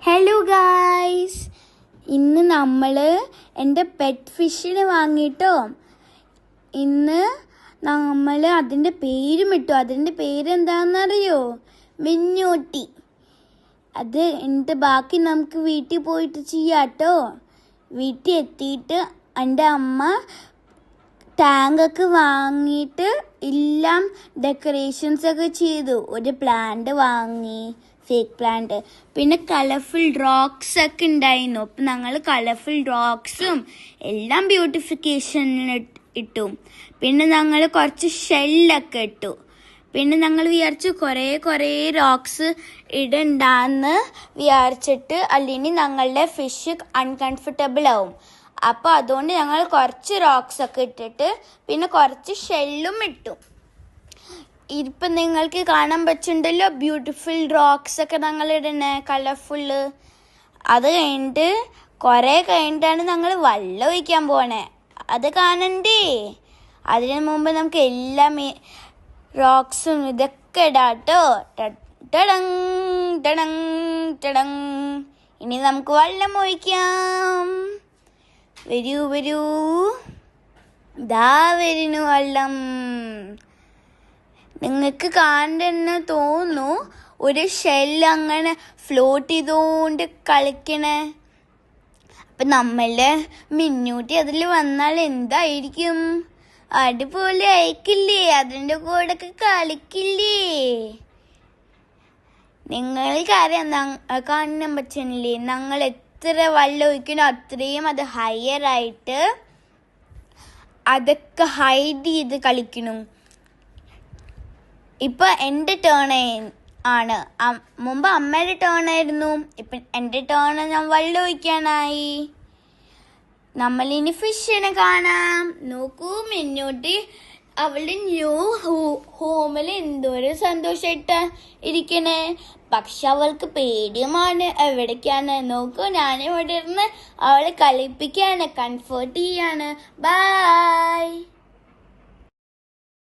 Hello guys, ഇന്ന് നമ്മൾ എൻ്റെ പെറ്റ് ഫിഷിനെ വാങ്ങിയിട്ടോ. ഇന്ന് നമ്മൾ അതിൻ്റെ പേരും ഇട്ടു. അതിൻ്റെ പേരെന്താണെന്നറിയോ? മിന്നൂട്ടി. അത് എന്നിട്ട് ബാക്കി നമുക്ക് വീട്ടിൽ പോയിട്ട് ചെയ്യാട്ടോ. വീട്ടിൽ എത്തിയിട്ട് എൻ്റെ അമ്മ ടാങ്കൊക്കെ വാങ്ങിയിട്ട് എല്ലാം ഡെക്കറേഷൻസൊക്കെ ചെയ്തു. ഒരു പ്ലാന്റ് വാങ്ങി, ഫേക്ക് പ്ലാന്റ്. പിന്നെ കളർഫുൾ റോക്സ് ഒക്കെ ഉണ്ടായിരുന്നു. അപ്പം ഞങ്ങൾ കളർഫുൾ റോക്സും എല്ലാം ബ്യൂട്ടിഫിക്കേഷനിൽ ഇട്ടു. പിന്നെ ഞങ്ങൾ കുറച്ച് ഷെല്ലൊക്കെ ഇട്ടു. പിന്നെ ഞങ്ങൾ വിചാരിച്ചു കുറേ റോക്സ് ഇടണ്ടാന്ന് വിചാരിച്ചിട്ട്, അല്ലെങ്കിൽ ഞങ്ങളുടെ ഫിഷ് അൺകംഫർട്ടബിൾ ആവും. അപ്പോൾ അതുകൊണ്ട് ഞങ്ങൾ കുറച്ച് റോക്സ് ഒക്കെ ഇട്ടിട്ട് പിന്നെ കുറച്ച് ഷെല്ലും ഇട്ടു. ഇപ്പം നിങ്ങൾക്ക് കാണാൻ പറ്റുന്നുണ്ടല്ലോ ബ്യൂട്ടിഫുൾ റോക്സ് ഒക്കെ ഞങ്ങൾ ഇടണേ, കളർഫുള്ള്. അത് കഴിഞ്ഞിട്ട് കുറേ കഴിഞ്ഞിട്ടാണ് ഞങ്ങൾ വെള്ളം ഒഴിക്കാൻ പോണേ. അത് കാണണ്ടേ? അതിന് മുമ്പ് നമുക്ക് എല്ലാം റോക്സും ഇതൊക്കെ ഇടാട്ടോ. ടടങ് ടടങ് ടടങ്. ഇനി നമുക്ക് വെള്ളം ഒഴിക്കാം. വരൂ, ദാ വരുന്നു വെള്ളം. നിങ്ങൾക്ക് കാണണ്ടെന്ന് തോന്നുന്നു, ഒരു ഷെല്ല് അങ്ങനെ ഫ്ലോട്ട് ചെയ്തുകൊണ്ട് കളിക്കണേ. അപ്പം നമ്മളുടെ മിന്നൂട്ടി അതിൽ വന്നാൽ എന്തായിരിക്കും? അടിപൊളി അയക്കില്ലേ? അതിൻ്റെ കൂടെ കളിക്കില്ലേ? നിങ്ങൾക്കറിയാം, കാണാൻ പറ്റുന്നില്ലേ? ഞങ്ങൾ എത്ര വെള്ളം ഒഴിക്കണോ അത്രയും അത് ഹയറായിട്ട് അതൊക്കെ ഹൈഡ് ചെയ്ത് കളിക്കണം. ഇപ്പം എൻ്റെ ടേൺ ആണ്. മുമ്പ് അമ്മയുടെ ടേൺ ആയിരുന്നു. ഇപ്പം എൻ്റെ ടേൺ. ഞാൻ വെള്ളം ഒഴിക്കാനായി. നമ്മളിനി ഫിഷിനെ കാണാം. നോക്കൂ, മിന്നൂട്ടി അവളുടെ ന്യൂ ഹോമിൽ എന്തോരം സന്തോഷമായിട്ടാ ഇരിക്കണേ. പക്ഷെ അവൾക്ക് പേടിയുമാണ്. എവിടേക്കാണ്? നോക്കൂ, ഞാനിവിടെ ഇരുന്ന് അവളെ കളിപ്പിക്കുകയാണ്, കംഫർട്ട് ചെയ്യാണ്. ബൈ.